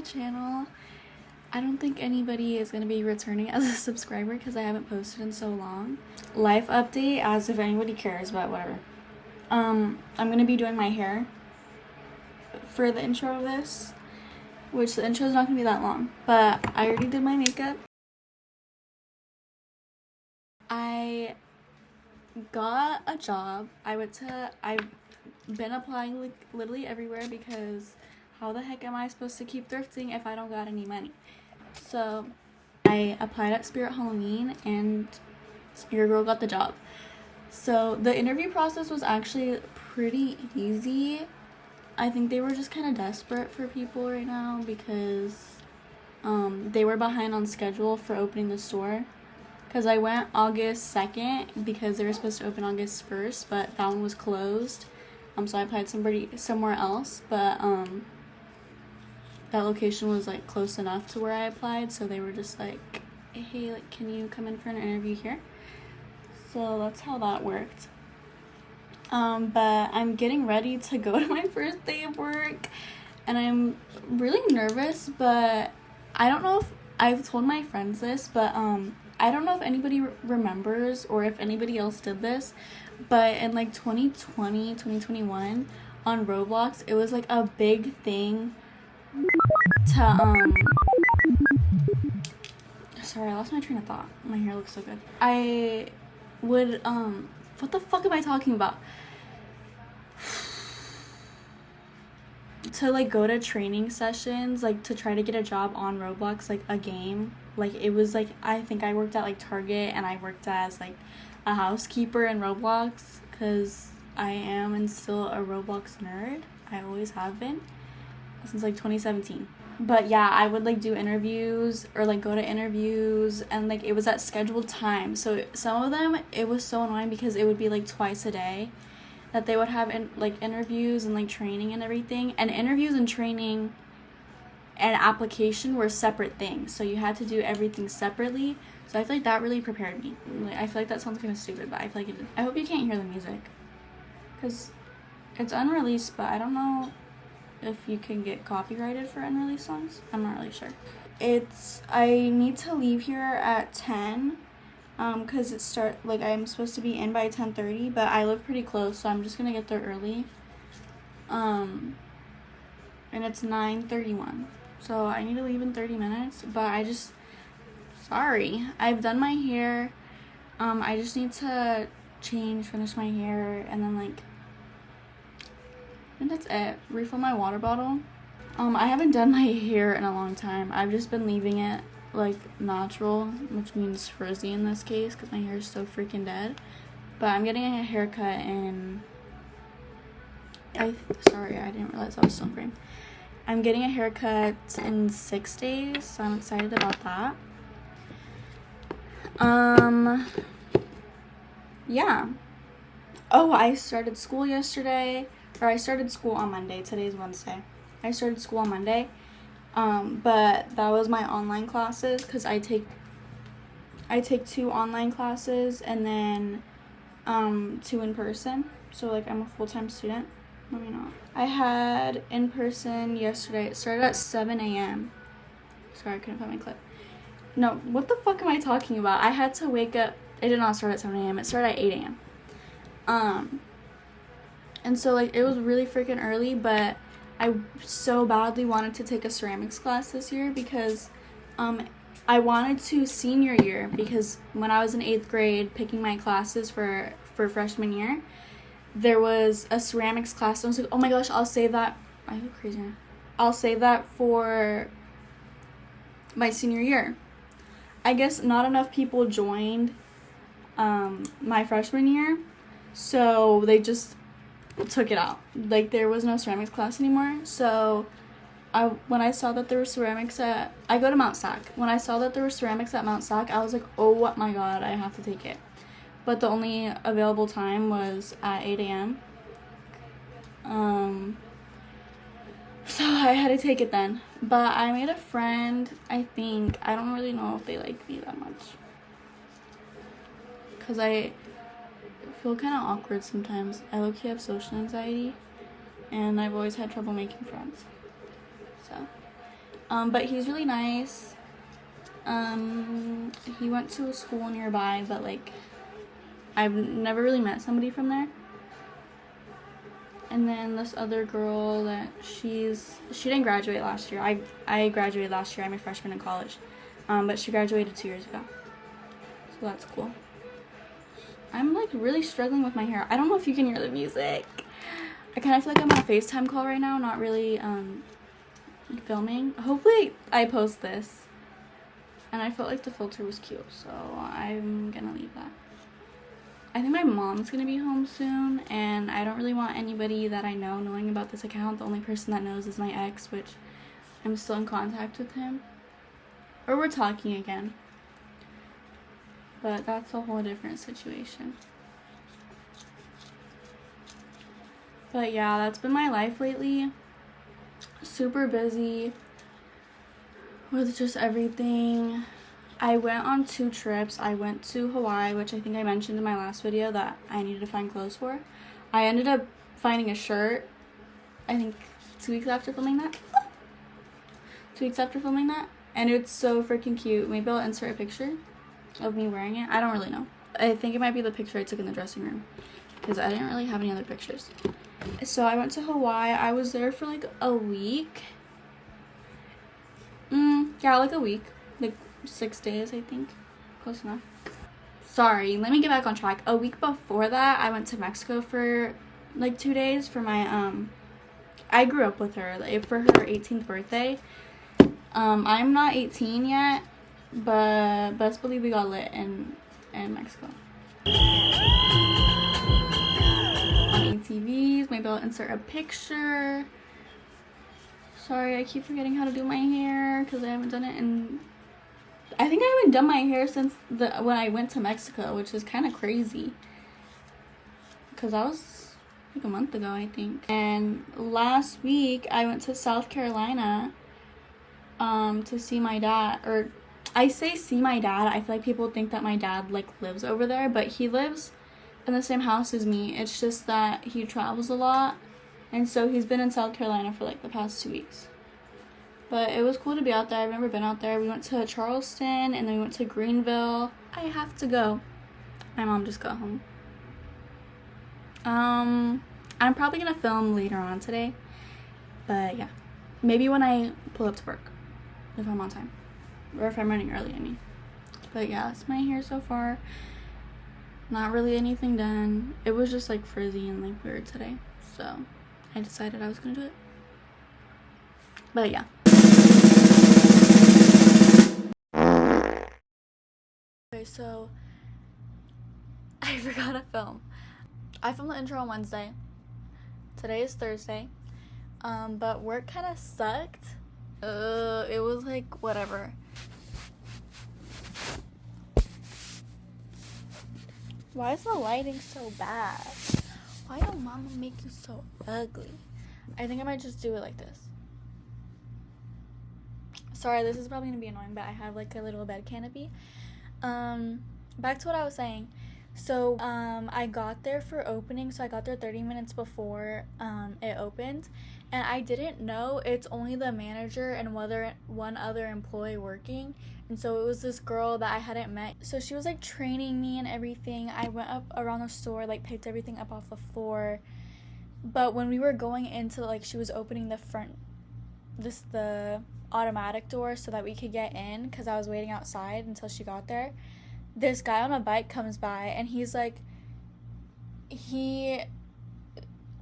channel. I don't think anybody is going to be returning as a subscriber because I haven't posted in so long. Life update, as if anybody cares, but whatever. I'm going to be doing my hair for the intro of this, which the intro is not going to be that long, but I already did my makeup. I got a job. I've been applying like literally everywhere because how the heck am I supposed to keep thrifting if I don't got any money? So I applied at Spirit Halloween and Spirit Girl got the job. So the interview process was actually pretty easy. I think they were just kind of desperate for people right now because they were behind on schedule for opening the store. Because I went August 2nd because they were supposed to open August 1st, but that one was closed. So I applied somewhere else, but that location was like close enough to where I applied, so they were just like, hey, like, can you come in for an interview here? So that's how that worked. But I'm getting ready to go to my first day of work, and I'm really nervous, but I don't know if I've told my friends this, but I don't know if anybody remembers or if anybody else did this, but in like 2020, 2021 on Roblox, it was like a big thing to sorry, I lost my train of thought. My hair looks so good. I would what the fuck am I talking about? To like go to training sessions, like to try to get a job on Roblox, like a game. Like it was like, I think I worked at like Target and I worked as like a housekeeper in Roblox because I am and still a Roblox nerd. I always have been since like 2017. But yeah, I would like do interviews or like go to interviews, and like it was at scheduled time. So some of them, it was so annoying because it would be like twice a day that they would have like interviews and like training and everything. And interviews and training and application were separate things, so you had to do everything separately. So I feel like that really prepared me. Like, I feel like that sounds kind of stupid, but I feel like it did. I hope you can't hear the music because it's unreleased, but I don't know if you can get copyrighted for unreleased songs. I'm not really sure. I need to leave here at 10 because I'm supposed to be in by 10:30, but I live pretty close, so I'm just gonna get there early. And it's 9:31, so I need to leave in 30 minutes, but sorry, I've done my hair. I just need to finish my hair, and then like, I think that's it. Refill my water bottle. I haven't done my hair in a long time. I've just been leaving it like natural, which means frizzy in this case because my hair is so freaking dead. But I'm getting a haircut sorry, I didn't realize I was still in frame. I'm getting a haircut in 6 days, so I'm excited about that. Yeah. Oh, I started school yesterday. Or I started school on Monday. Today's Wednesday. I started school on Monday. But that was my online classes because I take 2 online classes and then 2 in person. So like I'm a full-time student. Let me know. I had in person yesterday. It started at 7 a.m. Sorry, I couldn't find my clip. No, what the fuck am I talking about? I had to wake up. It did not start at 7 a.m. It started at 8 a.m. And so, like, it was really freaking early, but I so badly wanted to take a ceramics class this year because I wanted to senior year, because when I was in 8th grade picking my classes for freshman year, there was a ceramics class. And I was like, oh my gosh, I'll save that. I look crazy now. I'll save that for my senior year. I guess not enough people joined my freshman year, so they just took it out. Like, there was no ceramics class anymore. So when I saw that there were ceramics I go to Mount Sac. When I saw that there were ceramics at Mount Sac, I was like, oh my god, I have to take it. But the only available time was at 8 a.m. So I had to take it then. But I made a friend, I think. I don't really know if they like me that much, because I feel kind of awkward sometimes. I low-key have social anxiety, and I've always had trouble making friends. So But he's really nice. He went to a school nearby, but like I've never really met somebody from there. And then this other girl that she didn't graduate last year. I graduated last year. I'm a freshman in college. But she graduated 2 years ago. So that's cool. I'm like really struggling with my hair. I don't know if you can hear the music. I kind of feel like I'm on a FaceTime call right now, not really filming. Hopefully I post this. And I felt like the filter was cute, so I'm gonna leave that. I think my mom's gonna be home soon, and I don't really want anybody that I know knowing about this account. The only person that knows is my ex, which I'm still in contact with him. Or we're talking again. But that's a whole different situation. But yeah, that's been my life lately. Super busy with just everything. I went on 2 trips. I went to Hawaii, which I think I mentioned in my last video that I needed to find clothes for. I ended up finding a shirt, I think 2 weeks after filming that. 2 weeks after filming that. And it's so freaking cute. Maybe I'll insert a picture of me wearing it. I don't really know. I think it might be the picture I took in the dressing room, because I didn't really have any other pictures. So I went to Hawaii. I was there for like a week. Yeah, like a week. Like 6 days, I think. Close enough. Sorry, let me get back on track. A week before that, I went to Mexico for like 2 days for my I grew up with her, like, for her 18th birthday. I'm not 18 yet, but best believe we got lit in Mexico. On ATVs, maybe I'll insert a picture. Sorry, I keep forgetting how to do my hair because I haven't done it in... I think I haven't done my hair since when I went to Mexico, which is kind of crazy. Because that was like a month ago, I think. And last week, I went to South Carolina to see my dad. Or I say see my dad. I feel like people think that my dad like lives over there, but he lives in the same house as me. It's just that he travels a lot. And so he's been in South Carolina for like the past 2 weeks. But it was cool to be out there. I've never been out there. We went to Charleston and then we went to Greenville. I have to go. My mom just got home. I'm probably gonna film later on today. But yeah. Maybe when I pull up to work. If I'm on time. Or if I'm running early, I mean. But yeah, that's my hair so far. Not really anything done. It was just like frizzy and like weird today. So I decided I was gonna do it. But yeah. Okay, so I forgot to film. I filmed the intro on Wednesday. Today is Thursday. But work kind of sucked. It was like whatever. Why is the lighting so bad? Why don't mama make you so ugly? I think I might just do it like this. Sorry, this is probably gonna be annoying, but I have like a little bed canopy. Back to what I was saying. So, I got there for opening, so I got there 30 minutes before it opened, and I didn't know it's only the manager and one other employee working, and so it was this girl that I hadn't met. So she was like training me and everything. I went up around the store, like picked everything up off the floor, but when we were going into, like, she was opening the automatic door so that we could get in, because I was waiting outside until she got there. This guy on a bike comes by and he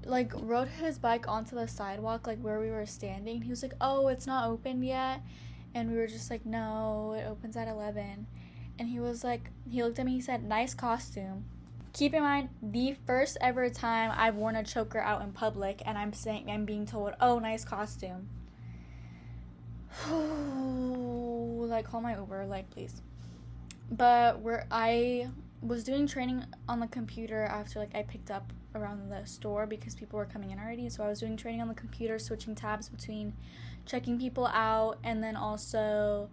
rode his bike onto the sidewalk, like where we were standing. He was like, oh, it's not open yet. And we were just like, no, it opens at 11. And he was like, he looked at me, he said, nice costume. Keep in mind, the first ever time I've worn a choker out in public, and I'm being told, oh, nice costume. Like, call my Uber, like, please. But I was doing training on the computer after, like, I picked up around the store because people were coming in already. So I was doing training on the computer, switching tabs between checking people out and then also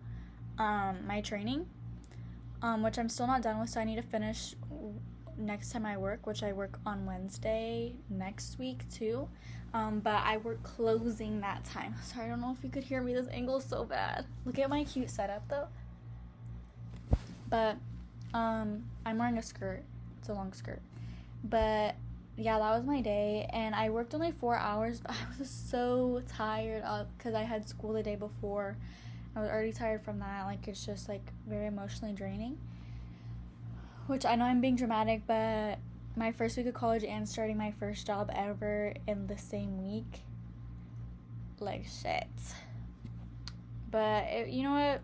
my training, which I'm still not done with, so I need to finish next time I work, which I work on Wednesday next week too. But I work closing that time. Sorry, I don't know if you could hear me. This angle is so bad. Look at my cute setup though. But I'm wearing a skirt. It's a long skirt. But yeah, that was my day, and I worked only 4 hours, but I was so tired because I had school the day before. I was already tired from that. Like, it's just like very emotionally draining, which I know I'm being dramatic, but my first week of college and starting my first job ever in the same week, like, shit. But you know what,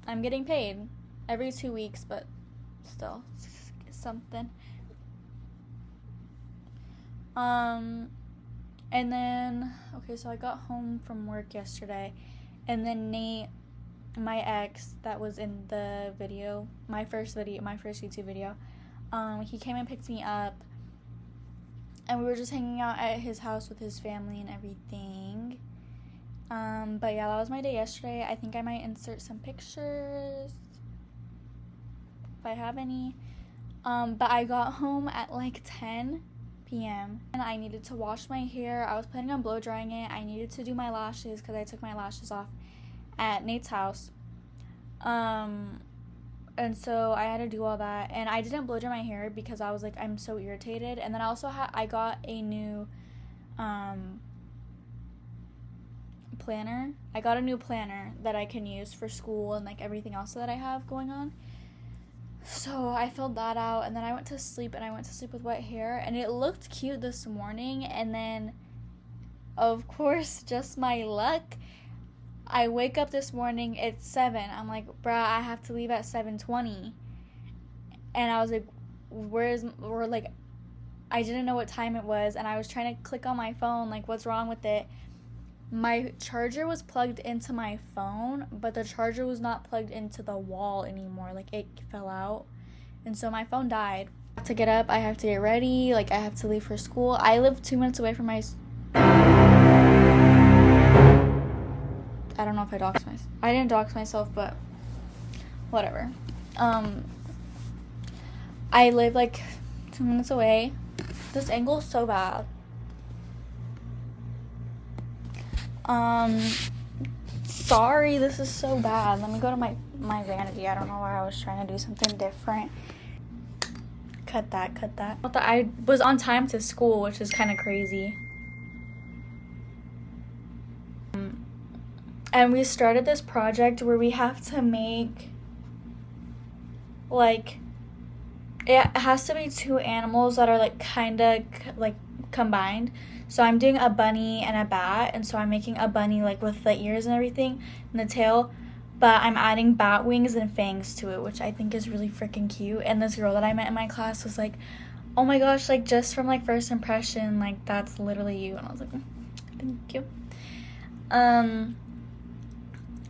I'm getting paid every 2 weeks, but still, it's something. And then, okay, so I got home from work yesterday, and then Nate, my ex that was in the video, my first YouTube video, he came and picked me up, and we were just hanging out at his house with his family and everything. But yeah, that was my day yesterday. I think I might insert some pictures if I have any. But I got home at like 10 p.m. and I needed to wash my hair. I was planning on blow drying it. I needed to do my lashes because I took my lashes off at Nate's house. And so I had to do all that, and I didn't blow dry my hair because I was like, I'm so irritated. And then I also I got a new planner. I got a new planner that I can use for school and like everything else that I have going on. So I filled that out, and then I went to sleep, and I went to sleep with wet hair, and it looked cute this morning. And then, of course, just my luck, I wake up this morning, it's 7. I'm like, bruh, I have to leave at 7:20. And I was like, I didn't know what time it was, and I was trying to click on my phone, like, what's wrong with it? My charger was plugged into my phone, but the charger was not plugged into the wall anymore. Like, it fell out. And so my phone died. I have to get up. I have to get ready. Like, I have to leave for school. I live 2 minutes away from my... I don't know if I doxed myself. I didn't dox myself, but whatever. I live, like, 2 minutes away. This angle is so bad. Sorry, this is so bad. Let me go to my vanity. I don't know why I was trying to do something different. Cut that. I was on time to school, which is kind of crazy. And we started this project where we have to make, like, it has to be 2 animals that are, like, kind of, like, combined. So I'm doing a bunny and a bat, and so I'm making a bunny, like, with the ears and everything and the tail, but I'm adding bat wings and fangs to it, which I think is really freaking cute. And this girl that I met in my class was like, oh my gosh, like, just from, like, first impression, like, that's literally you. And I was like, thank you.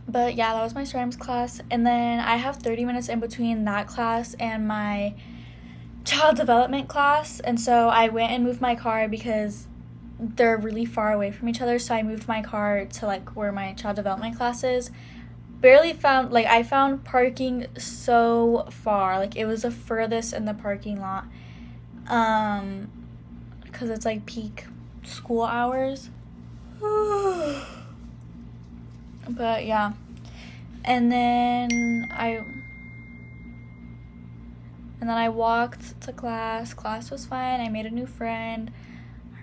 But yeah, that was my STEMs class, and then I have 30 minutes in between that class and my child development class, and so I went and moved my car because they're really far away from each other. So I moved my car to, like, where my child development class is. I found parking so far. Like, it was the furthest in the parking lot, because it's, like, peak school hours. But yeah, and then I walked to class. Class was fine. I made a new friend.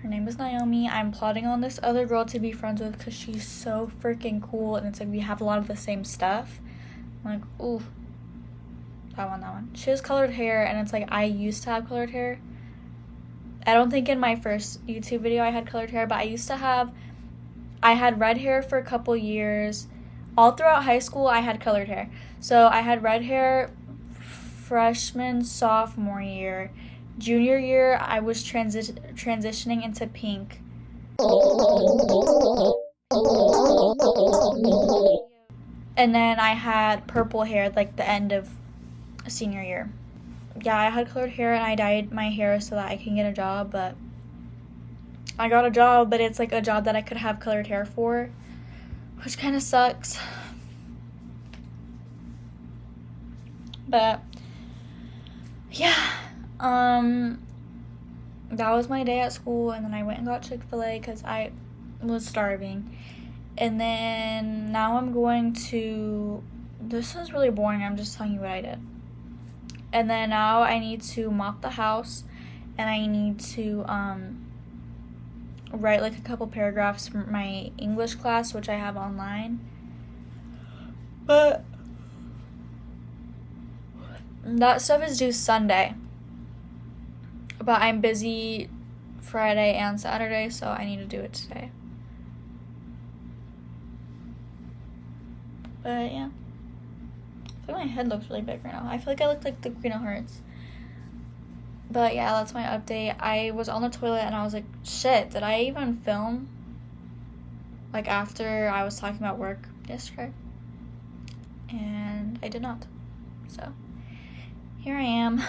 Her name is Naomi. I'm plotting on this other girl to be friends with because she's so freaking cool, and it's like we have a lot of the same stuff. I'm like, ooh, that one. She has colored hair, and it's like I used to have colored hair. I don't think in my first YouTube video I had colored hair, but I had red hair for a couple years. All throughout high school, I had colored hair. So I had red hair freshman, sophomore year. Junior year, I was transitioning into pink. And then I had purple hair like the end of senior year. Yeah, I had colored hair, and I dyed my hair so that I can get a job, but I got a job, but it's like a job that I could have colored hair for, which kind of sucks. But Yeah. That was my day at school, and then I went and got Chick-fil-A because I was starving. And then now I'm going to, this is really boring, I'm just telling you what I did. And then now I need to mop the house, and I need to write like a couple paragraphs for my English class, which I have online. But that stuff is due Sunday. But I'm busy Friday and Saturday, so I need to do it today. But yeah. I feel like my head looks really big right now. I feel like I look like the Queen of Hearts. But yeah, that's my update. I was on the toilet and I was like, shit, did I even film? Like after I was talking about work yesterday. And I did not. So here I am.